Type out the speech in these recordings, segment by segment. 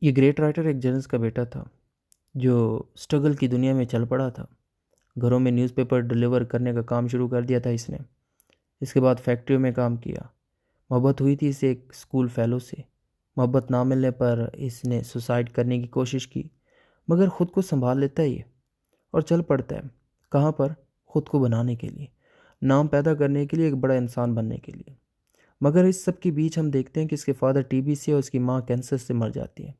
ये great writer एक journalist का बेटा था जो स्ट्रगल की दुनिया में चल पड़ा था। घरों में न्यूज़पेपर डिलीवर करने का काम शुरू कर दिया था इसने। इसके बाद फैक्ट्रियों में काम किया। मोहब्बत हुई थी इसे एक स्कूल फेलो से। मोहब्बत ना मिलने पर इसने सुसाइड करने की कोशिश की, मगर ख़ुद को संभाल लेता है ये और चल पड़ता है। कहाँ पर? ख़ुद को बनाने के लिए, नाम पैदा करने के लिए, एक बड़ा इंसान बनने के लिए। मगर इस सब के बीच हम देखते हैं कि इसके फादर टीबी से और इसकी माँ कैंसर से मर जाती है,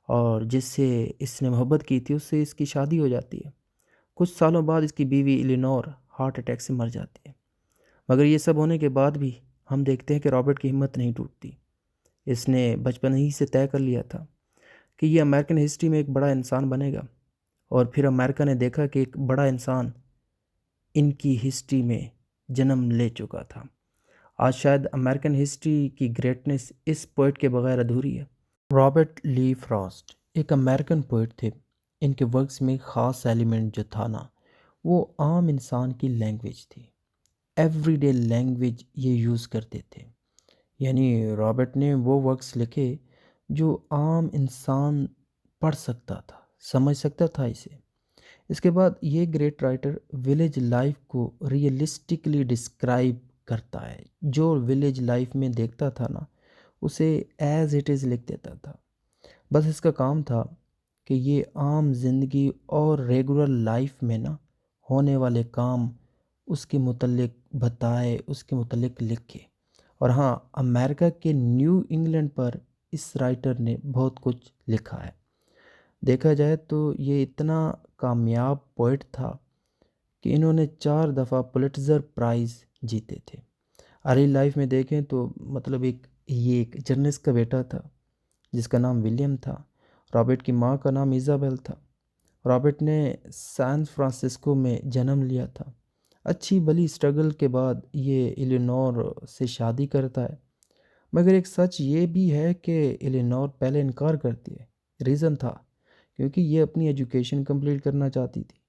और जिससे इसने मोहब्बत की थी उससे इसकी शादी हो जाती है। कुछ सालों बाद इसकी बीवी इलेनोर हार्ट अटैक से मर जाती है। मगर ये सब होने के बाद भी हम देखते हैं कि रॉबर्ट की हिम्मत नहीं टूटती। इसने बचपन ही से तय कर लिया था कि ये अमेरिकन हिस्ट्री में एक बड़ा इंसान बनेगा, और फिर अमेरिका ने देखा कि एक बड़ा इंसान इनकी हिस्ट्री में जन्म ले चुका था। आज शायद अमेरिकन हिस्ट्री की ग्रेटनेस इस पोइट के बगैर अधूरी है। रॉबर्ट ली फ्रॉस्ट एक अमेरिकन पोइट थे। इनके वर्क्स में ख़ास एलिमेंट जो था ना, वो आम इंसान की लैंग्वेज थी। एवरीडे लैंग्वेज ये यूज़ करते थे। यानी रॉबर्ट ने वो वर्क्स लिखे जो आम इंसान पढ़ सकता था, समझ सकता था इसे। इसके बाद ये ग्रेट राइटर विलेज लाइफ को रियलिस्टिकली डिस्क्राइब करता है। जो विलेज लाइफ में देखता था ना, उसे एज इट इज़ लिख देता था। बस इसका काम था कि ये आम जिंदगी और रेगुलर लाइफ में ना होने वाले काम उसके मुतल्लिक बताए, उसके मुतल्लिक लिखे। और हाँ, अमेरिका के न्यू इंग्लैंड पर इस राइटर ने बहुत कुछ लिखा है। देखा जाए तो ये इतना कामयाब पोइट था कि इन्होंने 4 दफ़ा पुलिट्ज़र प्राइज़ जीते थे। अर्ली लाइफ में देखें तो मतलब ये एक जर्नलिस्ट का बेटा था जिसका नाम विलियम था। रॉबर्ट की माँ का नाम इज़ाबेल था। रॉबर्ट ने सैन फ्रांसिस्को में जन्म लिया था। अच्छी भली स्ट्रगल के बाद ये इलिनोर से शादी करता है। मगर एक सच ये भी है कि इलिनोर पहले इनकार करती है। रीज़न था क्योंकि ये अपनी एजुकेशन कंप्लीट करना चाहती थी।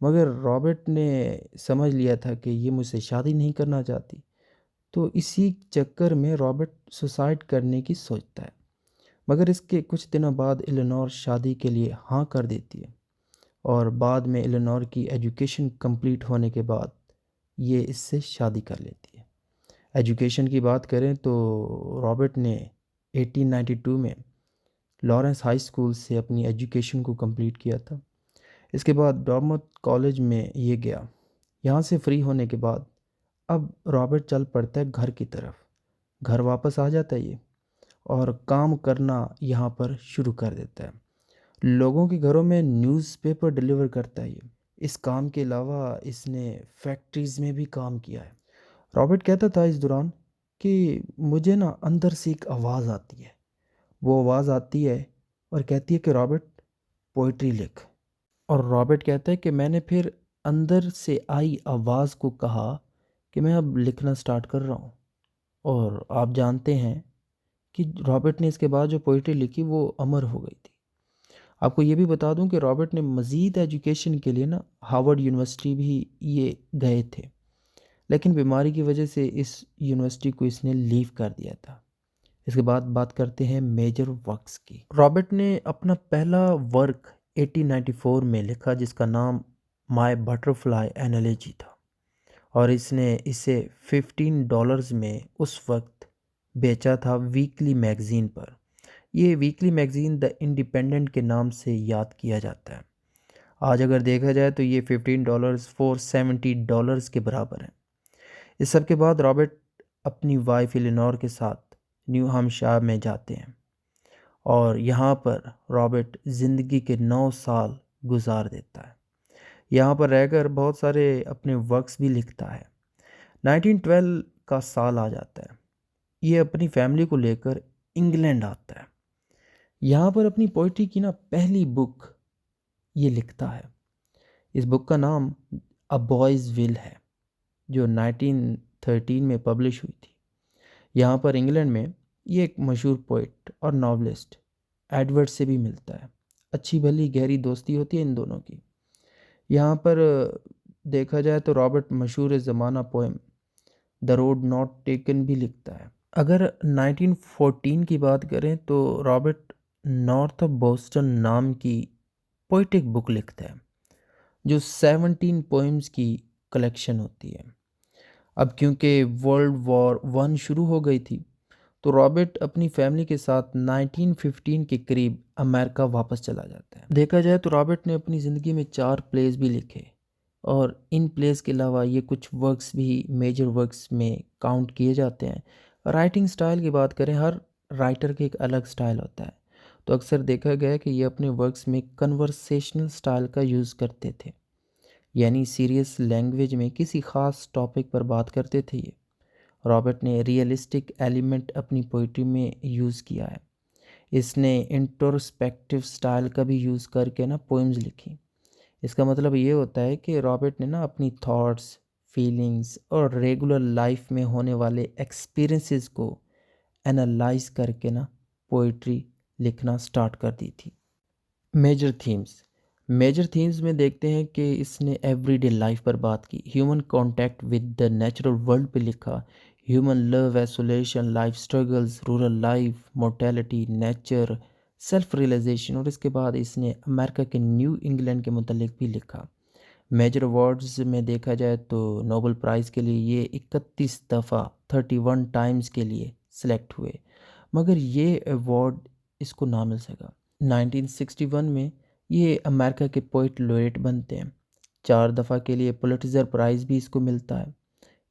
मगर रॉबर्ट ने समझ लिया था कि ये मुझसे शादी नहीं करना चाहती। तो इसी चक्कर में रॉबर्ट सुसाइड करने की सोचता है। मगर इसके कुछ दिनों बाद इलेनोर शादी के लिए हाँ कर देती है, और बाद में इलेनोर की एजुकेशन कंप्लीट होने के बाद ये इससे शादी कर लेती है। एजुकेशन की बात करें तो रॉबर्ट ने 1892 में लॉरेंस हाई स्कूल से अपनी एजुकेशन को कंप्लीट किया था। इसके बाद डॉर्मथ कॉलेज में ये गया। यहाँ से फ्री होने के बाद अब रॉबर्ट चल पड़ता है घर की तरफ। घर वापस आ जाता है ये, और काम करना यहाँ पर शुरू कर देता है। लोगों के घरों में न्यूज़पेपर डिलीवर करता है ये। इस काम के अलावा इसने फैक्ट्रीज़ में भी काम किया है। रॉबर्ट कहता था इस दौरान कि मुझे ना अंदर से एक आवाज़ आती है। वो आवाज़ आती है और कहती है कि रॉबर्ट, पोइट्री लिख। और रॉबर्ट कहता है कि मैंने फिर अंदर से आई आवाज़ को कहा कि मैं अब लिखना स्टार्ट कर रहा हूँ। और आप जानते हैं कि रॉबर्ट ने इसके बाद जो पोइट्री लिखी वो अमर हो गई थी। आपको ये भी बता दूं कि रॉबर्ट ने मज़ीद एजुकेशन के लिए ना हार्वर्ड यूनिवर्सिटी भी ये गए थे, लेकिन बीमारी की वजह से इस यूनिवर्सिटी को इसने लीव कर दिया था। इसके बाद बात करते हैं मेजर वर्क्स की। रॉबर्ट ने अपना पहला वर्क 1894 में लिखा जिसका नाम माय बटरफ्लाई एनालॉजी था, और इसने इसे $15 में उस वक्त बेचा था वीकली मैगज़ीन पर। ये वीकली मैगज़ीन द इंडिपेंडेंट के नाम से याद किया जाता है। आज अगर देखा जाए तो ये $15 $470 के बराबर है। इस सब के बाद रॉबर्ट अपनी वाइफ इलेनोर के साथ न्यू हैम्पशायर में जाते हैं, और यहाँ पर रॉबर्ट ज़िंदगी के 9 साल गुजार देता है। यहाँ पर रहकर बहुत सारे अपने वर्क्स भी लिखता है। 1912 का साल आ जाता है। ये अपनी फैमिली को लेकर इंग्लैंड आता है। यहाँ पर अपनी पोइट्री की ना पहली बुक ये लिखता है। इस बुक का नाम अ बॉयज़ विल है, जो 1913 में पब्लिश हुई थी। यहाँ पर इंग्लैंड में ये एक मशहूर पोइट और नॉवलिस्ट एडवर्ड से भी मिलता है। अच्छी भली गहरी दोस्ती होती है इन दोनों की। यहाँ पर देखा जाए तो रॉबर्ट मशहूर ज़माना poem the road not taken भी लिखता है। अगर 1914 की बात करें तो रॉबर्ट नॉर्थ ऑफ बोस्टन नाम की पोइटिक बुक लिखता है जो 17 पोएम्स की कलेक्शन होती है। अब क्योंकि वर्ल्ड वॉर वन शुरू हो गई थी तो रॉबर्ट अपनी फैमिली के साथ 1915 के करीब अमेरिका वापस चला जाता है। देखा जाए तो रॉबर्ट ने अपनी ज़िंदगी में 4 प्लेस भी लिखे और इन प्लेस के अलावा ये कुछ वर्क्स भी मेजर वर्क्स में काउंट किए जाते हैं। राइटिंग स्टाइल की बात करें, हर राइटर के एक अलग स्टाइल होता है, तो अक्सर देखा गया है कि ये अपने वर्क्स में कन्वर्सेशनल स्टाइल का यूज़ करते थे, यानी सीरियस लैंग्वेज में किसी ख़ास टॉपिक पर बात करते थे। ये रॉबर्ट ने रियलिस्टिक एलिमेंट अपनी पोइट्री में यूज़ किया है। इसने इंट्रोस्पेक्टिव स्टाइल का भी यूज़ करके ना पोएम्स लिखी। इसका मतलब ये होता है कि रॉबर्ट ने ना अपनी थॉट्स, फीलिंग्स और रेगुलर लाइफ में होने वाले एक्सपीरियंसेस को एनालाइज करके ना पोइट्री लिखना स्टार्ट कर दी थी। मेजर थीम्स में देखते हैं कि इसने एवरीडे लाइफ पर बात की, human contact with the natural world पे लिखा, human love, isolation, life struggles, rural life, mortality, nature, self realisation, और इसके बाद इसने अमेरिका के न्यू इंग्लैंड के मुतालिक भी लिखा। मेजर अवार्ड्स में देखा जाए तो नोबेल प्राइज़ के लिए ये 31 दफ़ा 31 टाइम्स के लिए सेलेक्ट हुए, मगर ये अवार्ड इसको ना मिल सका। 1961 में ये अमेरिका के पोइट लोरेट बनते हैं। 4 दफ़ा के लिए पुलिट्ज़र प्राइज़ भी इसको मिलता है।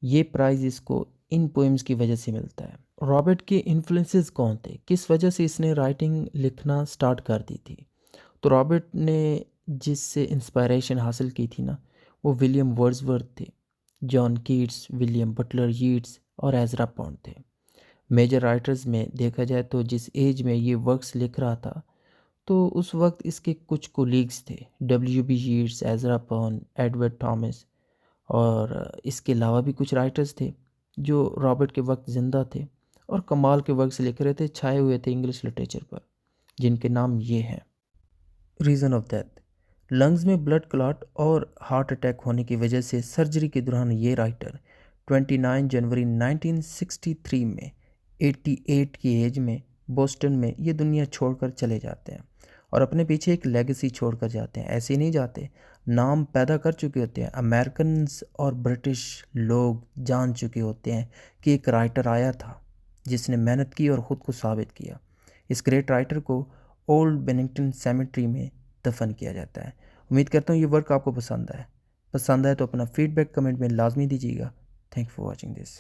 ये प्राइज़ इसको इन पोएम्स की वजह से मिलता है। रॉबर्ट के इन्फ्लुएंसेस कौन थे? किस वजह से इसने राइटिंग लिखना स्टार्ट कर दी थी? तो रॉबर्ट ने जिससे इंस्पायरेशन हासिल की थी ना, वो विलियम वर्ड्सवर्थ थे, John Keats, William Butler Yeats और एज़रा पॉन्ड थे। मेजर राइटर्स में देखा जाए तो जिस एज में ये वर्क्स लिख रहा था तो उस वक्त इसके कुछ कोलीग्स थे, W B Yeats, Ezra Pound, Edward Thomas, और इसके अलावा भी कुछ राइटर्स थे जो रॉबर्ट के वक्त ज़िंदा थे और कमाल के वर्क्स लिख रहे थे, छाए हुए थे इंग्लिश लिटरेचर पर, जिनके नाम ये हैं। रीज़न ऑफ डेथ: लंग्स में ब्लड क्लॉट और हार्ट अटैक होने की वजह से सर्जरी के दौरान ये राइटर 29 जनवरी 1963 में 88 की एज में बोस्टन में ये दुनिया छोड़कर चले जाते हैं और अपने पीछे एक लेगेसी छोड़कर जाते हैं। ऐसे ही नहीं जाते, नाम पैदा कर चुके होते हैं। अमेरिकन्स और ब्रिटिश लोग जान चुके होते हैं कि एक राइटर आया था जिसने मेहनत की और ख़ुद को साबित किया। इस ग्रेट राइटर को ओल्ड बेनिंगटन सेमेट्री में दफन किया जाता है। उम्मीद करता हूँ ये वर्क आपको पसंद आए तो अपना फीडबैक कमेंट में लाजमी दीजिएगा। Thank you for watching this.